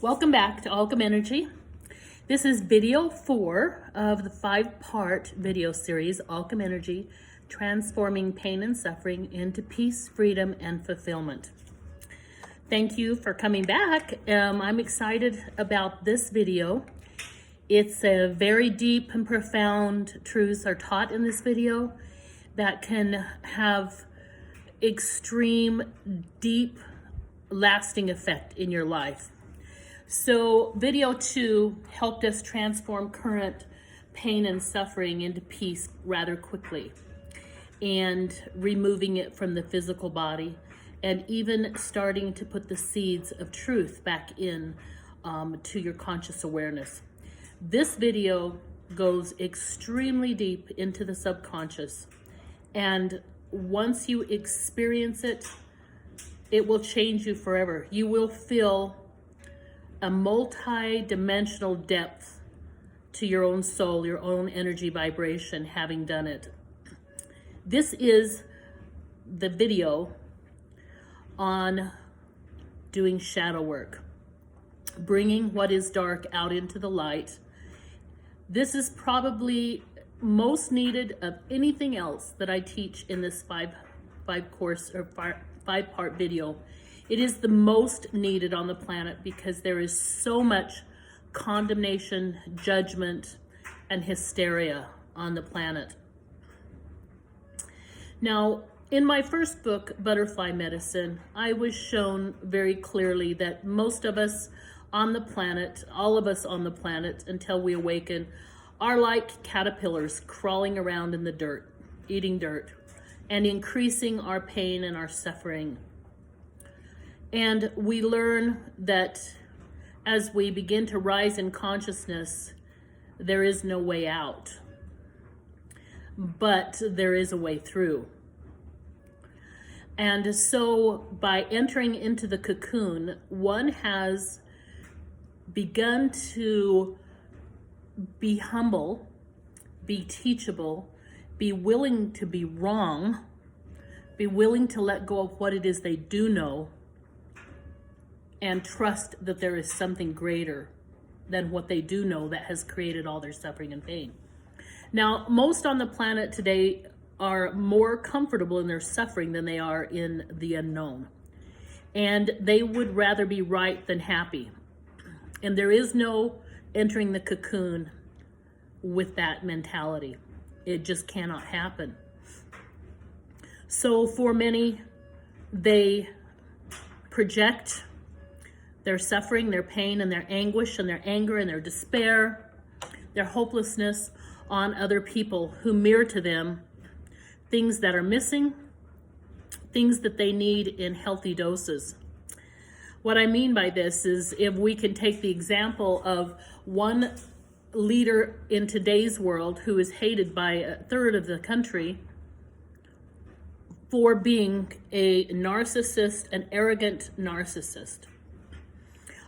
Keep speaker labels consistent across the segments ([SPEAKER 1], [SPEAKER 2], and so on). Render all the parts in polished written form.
[SPEAKER 1] Welcome back to Alchem Energy. This is video 4 of the 5-part video series, Alchem Energy, Transforming Pain and Suffering into Peace, Freedom, and Fulfillment. Thank you for coming back. I'm excited about this video. It's a very deep and profound truths are taught in this video that can have extreme, deep, lasting effect in your life. So video 2 helped us transform current pain and suffering into peace rather quickly, and removing it from the physical body, and even starting to put the seeds of truth back in to your conscious awareness. This video goes extremely deep into the subconscious, and once you experience it, it will change you forever. You will feel a multi-dimensional depth to your own soul, your own energy vibration, having done it. This is the video on doing shadow work, bringing what is dark out into the light. This is probably most needed of anything else that I teach in this five-part video. It is the most needed on the planet because there is so much condemnation, judgment, and hysteria on the planet. Now, in my first book, Butterfly Medicine, I was shown very clearly that most of us on the planet, all of us on the planet until we awaken, are like caterpillars crawling around in the dirt, eating dirt, and increasing our pain and our suffering. And we learn that as we begin to rise in consciousness, there is no way out, but there is a way through. And so by entering into the cocoon, one has begun to be humble, be teachable, be willing to be wrong, be willing to let go of what it is they do know, and trust that there is something greater than what they do know that has created all their suffering and pain. Now, most on the planet today are more comfortable in their suffering than they are in the unknown. And they would rather be right than happy. And there is no entering the cocoon with that mentality. It just cannot happen. So for many, they project their suffering, their pain, and their anguish, and their anger, and their despair, their hopelessness on other people who mirror to them things that are missing, things that they need in healthy doses. What I mean by this is, if we can take the example of one leader in today's world who is hated by a third of the country for being a narcissist, an arrogant narcissist.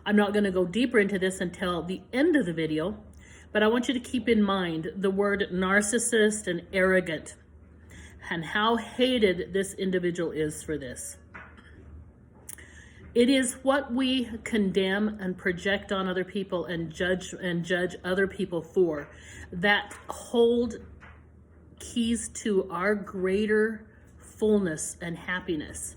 [SPEAKER 1] I'm not going to go deeper into this until the end of the video, but I want you to keep in mind the word narcissist and arrogant and how hated this individual is for this. It is what we condemn and project on other people and judge other people for that hold keys to our greater fullness and happiness.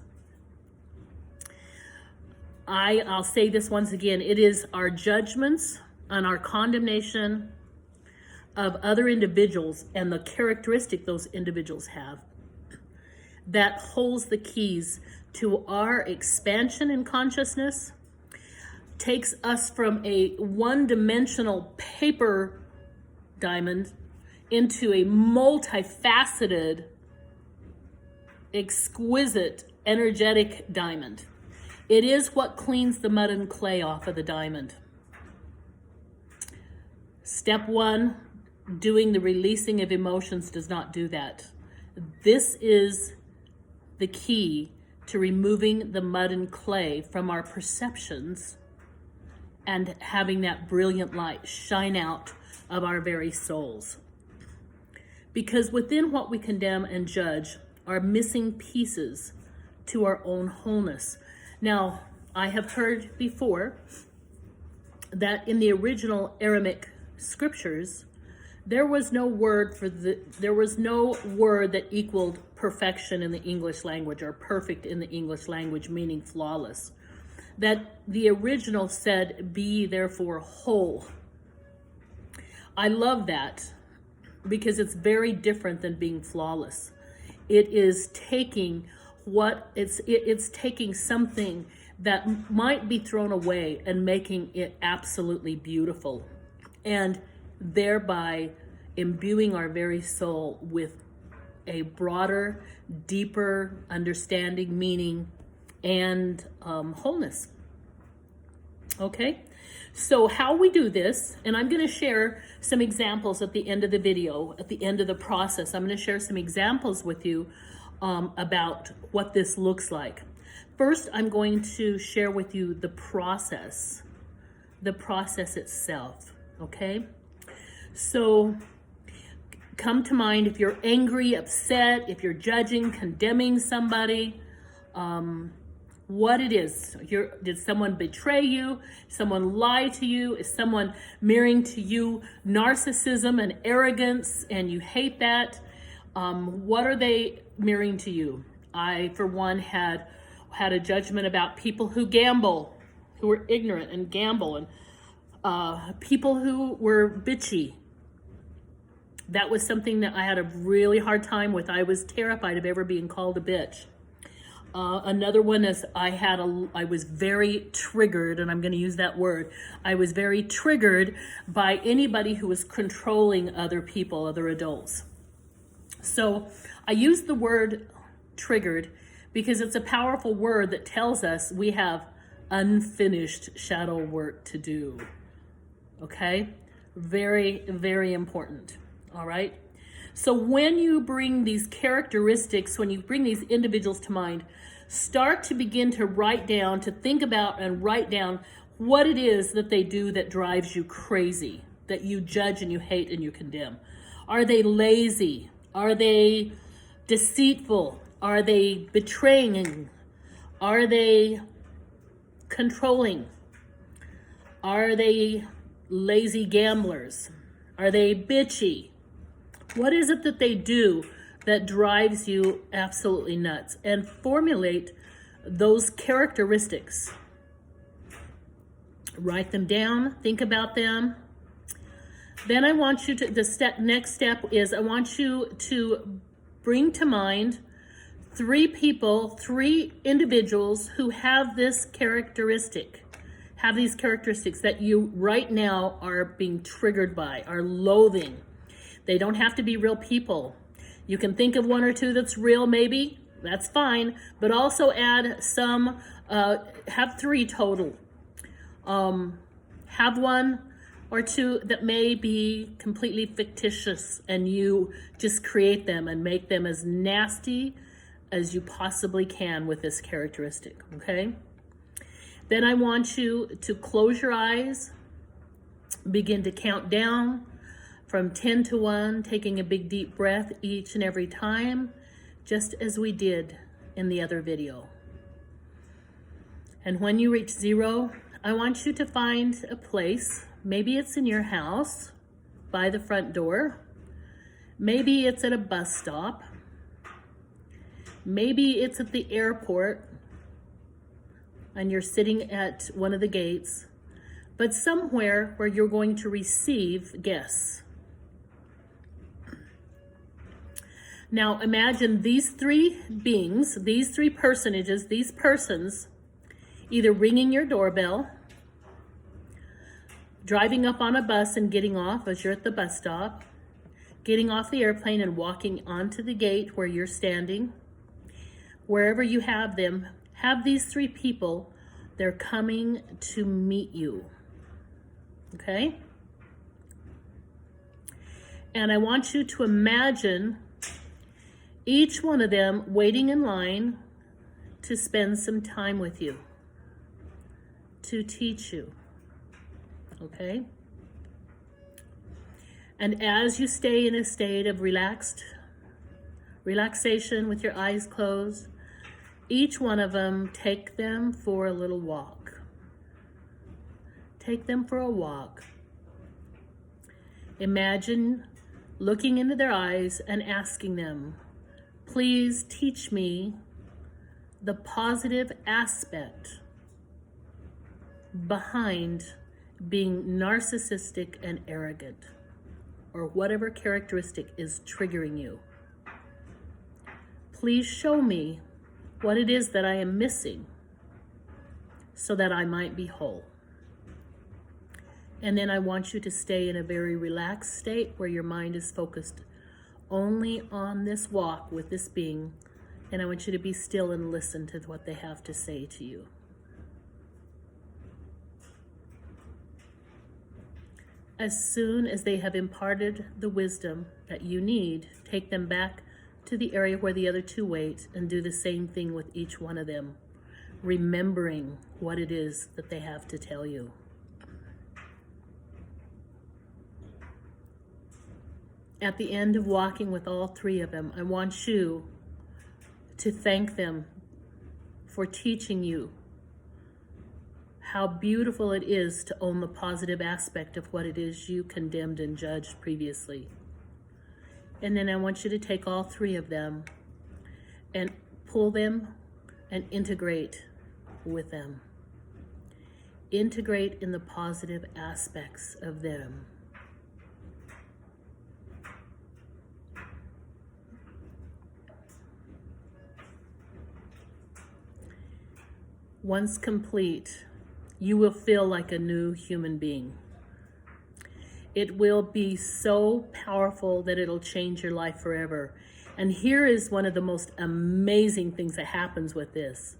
[SPEAKER 1] I'll say this once again, it is our judgments and our condemnation of other individuals and the characteristic those individuals have that holds the keys to our expansion in consciousness, takes us from a one-dimensional paper diamond into a multifaceted, exquisite, energetic diamond. It is what cleans the mud and clay off of the diamond. Step 1, doing the releasing of emotions does not do that. This is the key to removing the mud and clay from our perceptions and having that brilliant light shine out of our very souls. Because within what we condemn and judge are missing pieces to our own wholeness. Now, I have heard before that in the original Aramaic scriptures, there was no word that equaled perfection in the English language, or perfect in the English language, meaning flawless. That the original said, "Be therefore whole." I love that because it's very different than being flawless. It is taking it's taking something that might be thrown away and making it absolutely beautiful, and thereby imbuing our very soul with a broader, deeper understanding, meaning, and wholeness. Okay, so how we do this, and I'm going to share some examples at the end of the video, at the end of the process. I'm going to share some examples with you about what this looks like. First, I'm going to share with you the process itself, okay? So come to mind if you're angry, upset, if you're judging, condemning somebody, what it is. Did someone betray you? Someone lie to you? Is someone mirroring to you narcissism and arrogance and you hate that? What are they mirroring to you? I, for one, had a judgment about people who gamble, who are ignorant and gamble, and people who were bitchy. That was something that I had a really hard time with. I was terrified of ever being called a bitch. Another one is I was very triggered, and I'm going to use that word. I was very triggered by anybody who was controlling other people, other adults. So I use the word triggered because it's a powerful word that tells us we have unfinished shadow work to do. Okay? Very, very important. All right? So when you bring these characteristics, when you bring these individuals to mind, start to begin to write down, to think about and write down what it is that they do that drives you crazy, that you judge and you hate and you condemn. Are they lazy? Are they deceitful? Are they betraying? Are they controlling? Are they lazy gamblers? Are they bitchy? What is it that they do that drives you absolutely nuts? And formulate those characteristics. Write them down, think about them. Then I want you to, next step is I want you to bring to mind 3 people, 3 individuals who have this characteristic, have these characteristics that you right now are being triggered by, are loathing. They don't have to be real people. You can think of 1 or 2 that's real, maybe, that's fine, but also add some, have 3 total. Have 1 or 2 that may be completely fictitious, and you just create them and make them as nasty as you possibly can with this characteristic, okay? Then I want you to close your eyes, begin to count down from 10 to 1, taking a big deep breath each and every time, just as we did in the other video. And when you reach 0, I want you to find a place. Maybe it's in your house, by the front door. Maybe it's at a bus stop. Maybe it's at the airport and you're sitting at one of the gates, but somewhere where you're going to receive guests. Now imagine these 3 beings, these 3 personages, these persons, either ringing your doorbell, driving up on a bus and getting off as you're at the bus stop, getting off the airplane and walking onto the gate where you're standing. Wherever you have them, have these 3 people, they're coming to meet you, okay? And I want you to imagine each one of them waiting in line to spend some time with you, to teach you, okay? And as you stay in a state of relaxation with your eyes closed, each one of them, take them for a little walk. take them for a walk. Imagine looking into their eyes and asking them, please teach me the positive aspect behind being narcissistic and arrogant, or whatever characteristic is triggering you. Please show me what it is that I am missing so that I might be whole. And then I want you to stay in a very relaxed state where your mind is focused only on this walk with this being, and I want you to be still and listen to what they have to say to you. As soon as they have imparted the wisdom that you need, take them back to the area where the other two wait and do the same thing with each one of them, remembering what it is that they have to tell you. At the end of walking with all three of them, I want you to thank them for teaching you how beautiful it is to own the positive aspect of what it is you condemned and judged previously. And then I want you to take all three of them and pull them and integrate with them. Integrate in the positive aspects of them. Once complete, you will feel like a new human being. It will be so powerful that it'll change your life forever. And here is one of the most amazing things that happens with this.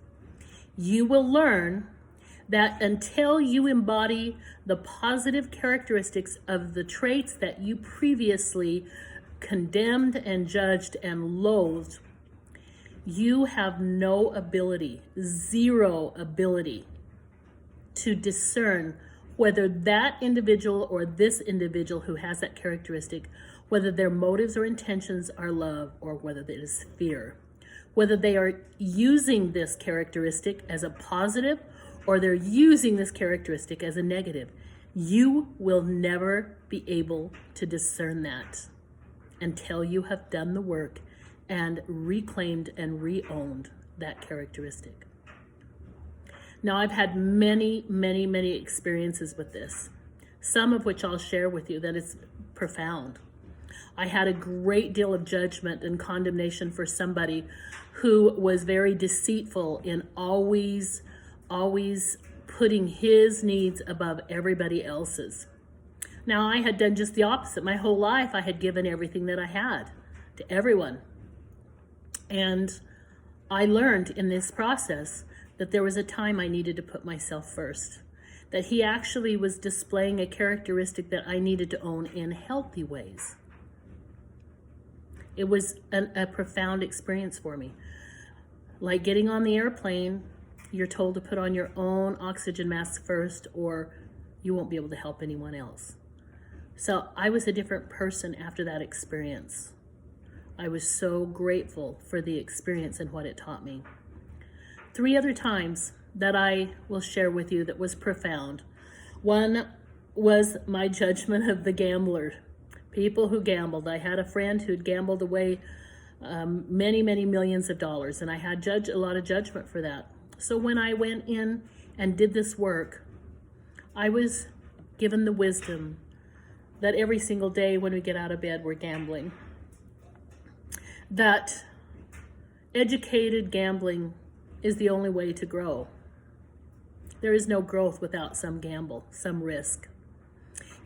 [SPEAKER 1] You will learn that until you embody the positive characteristics of the traits that you previously condemned and judged and loathed, you have no ability, zero ability to discern whether that individual or this individual who has that characteristic, whether their motives or intentions are love or whether it is fear, whether they are using this characteristic as a positive or they're using this characteristic as a negative. You will never be able to discern that until you have done the work and reclaimed and re-owned that characteristic. Now, I've had many, many, many experiences with this, some of which I'll share with you that is profound. I had a great deal of judgment and condemnation for somebody who was very deceitful in always putting his needs above everybody else's. Now, I had done just the opposite. My whole life, I had given everything that I had to everyone. And I learned in this process that there was a time I needed to put myself first, that he actually was displaying a characteristic that I needed to own in healthy ways. It was a profound experience for me. Like getting on the airplane, you're told to put on your own oxygen mask first or you won't be able to help anyone else. So I was a different person after that experience. I was so grateful for the experience and what it taught me. 3 other times that I will share with you that was profound. One was my judgment of the gambler, people who gambled. I had a friend who'd gambled away many, many millions of dollars, and I had a lot of judgment for that. So when I went in and did this work, I was given the wisdom that every single day when we get out of bed, we're gambling. That educated gambling is the only way to grow. There is no growth without some gamble, some risk.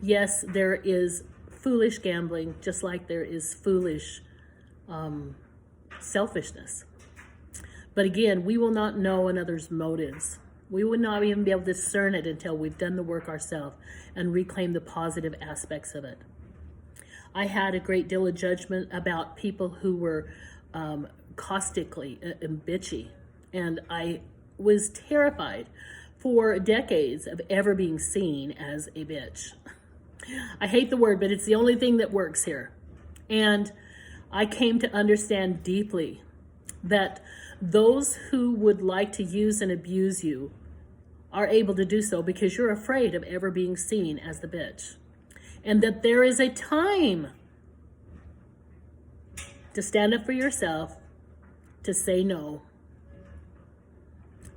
[SPEAKER 1] Yes, there is foolish gambling, just like there is foolish selfishness. But again, we will not know another's motives. We would not even be able to discern it until we've done the work ourselves and reclaim the positive aspects of it. I had a great deal of judgment about people who were caustically and bitchy. And I was terrified for decades of ever being seen as a bitch. I hate the word, but it's the only thing that works here. And I came to understand deeply that those who would like to use and abuse you are able to do so because you're afraid of ever being seen as the bitch. And that there is a time to stand up for yourself, to say no.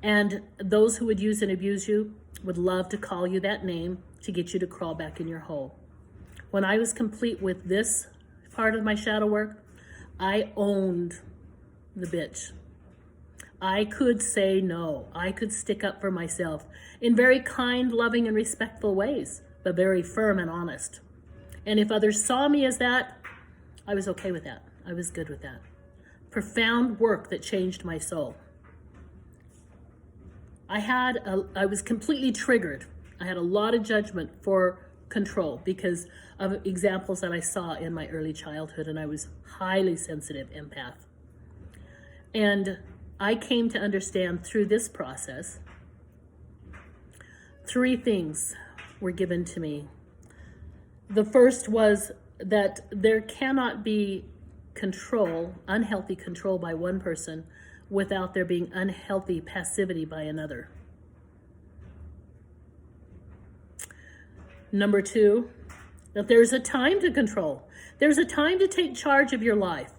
[SPEAKER 1] And those who would use and abuse you would love to call you that name to get you to crawl back in your hole. When I was complete with this part of my shadow work, I owned the bitch. I could say no. I could stick up for myself in very kind, loving, and respectful ways, but very firm and honest. And if others saw me as that, I was okay with that. I was good with that. Profound work that changed my soul. I was completely triggered. I had a lot of judgment for control because of examples that I saw in my early childhood, and I was highly sensitive empath. And I came to understand through this process, 3 things were given to me. The first was that there cannot be control, unhealthy control by one person without there being unhealthy passivity by another. Number 2, that there's a time to control. There's a time to take charge of your life.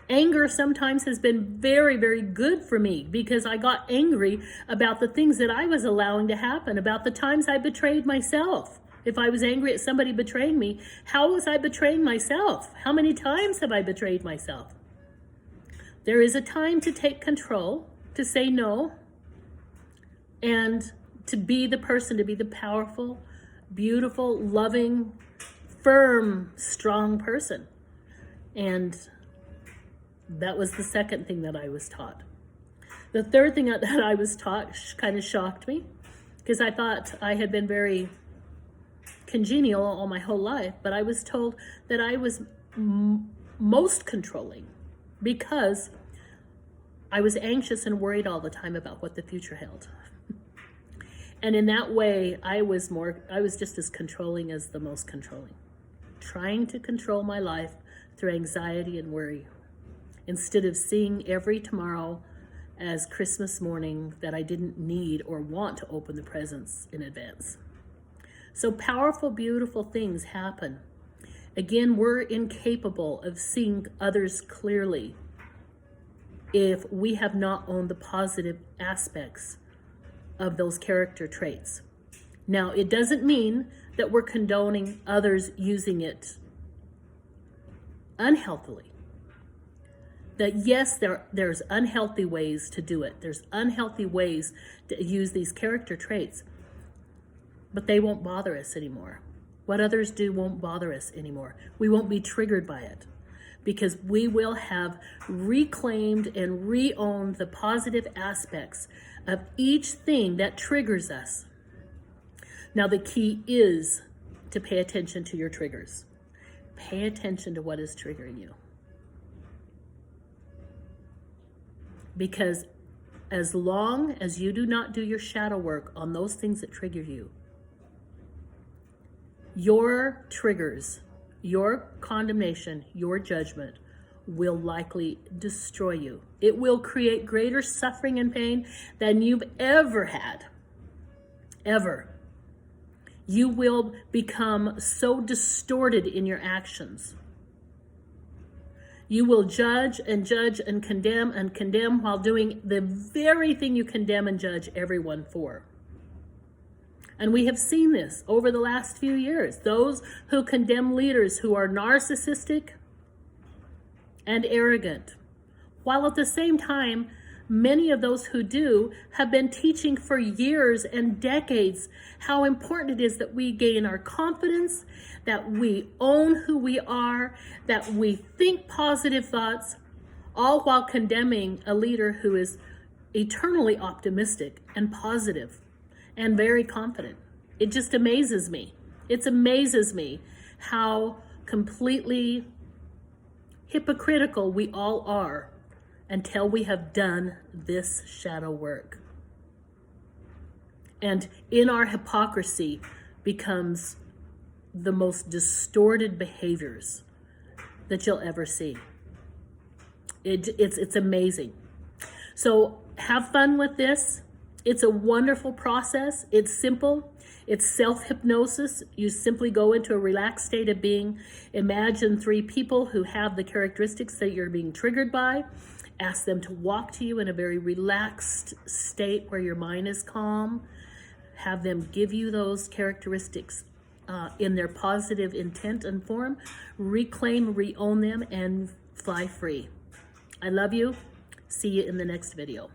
[SPEAKER 1] Anger sometimes has been very, very good for me because I got angry about the things that I was allowing to happen, about the times I betrayed myself. If I was angry at somebody betraying me, how was I betraying myself? How many times have I betrayed myself? There is a time to take control, to say no, and to be the person, to be the powerful, beautiful, loving, firm, strong person. And that was the second thing that I was taught. The third thing that I was taught kind of shocked me because I thought I had been very congenial all my whole life, but I was told that I was most controlling because I was anxious and worried all the time about what the future held. And in that way, I was just as controlling as the most controlling, trying to control my life through anxiety and worry, instead of seeing every tomorrow as Christmas morning that I didn't need or want to open the presents in advance. So powerful, beautiful things happen. Again, we're incapable of seeing others clearly if we have not owned the positive aspects of those character traits. Now, it doesn't mean that we're condoning others using it unhealthily. That yes, there's unhealthy ways to do it. There's unhealthy ways to use these character traits, but they won't bother us anymore. What others do won't bother us anymore. We won't be triggered by it because we will have reclaimed and re-owned the positive aspects of each thing that triggers us. Now, the key is to pay attention to your triggers. Pay attention to what is triggering you. Because as long as you do not do your shadow work on those things that trigger you, your triggers, your condemnation, your judgment will likely destroy you. It will create greater suffering and pain than you've ever had. Ever. You will become so distorted in your actions. You will judge and condemn while doing the very thing you condemn and judge everyone for. And we have seen this over the last few years. Those who condemn leaders who are narcissistic and arrogant, while at the same time, many of those who do have been teaching for years and decades how important it is that we gain our confidence, that we own who we are, that we think positive thoughts, all while condemning a leader who is eternally optimistic and positive and very confident. It just amazes me. It amazes me how completely hypocritical we all are until we have done this shadow work. And in our hypocrisy becomes the most distorted behaviors that you'll ever see. It's amazing. So have fun with this. It's a wonderful process. It's simple. It's self-hypnosis. You simply go into a relaxed state of being. Imagine 3 people who have the characteristics that you're being triggered by. Ask them to walk to you in a very relaxed state where your mind is calm. Have them give you those characteristics in their positive intent and form. Reclaim, re-own them, and fly free. I love you. See you in the next video.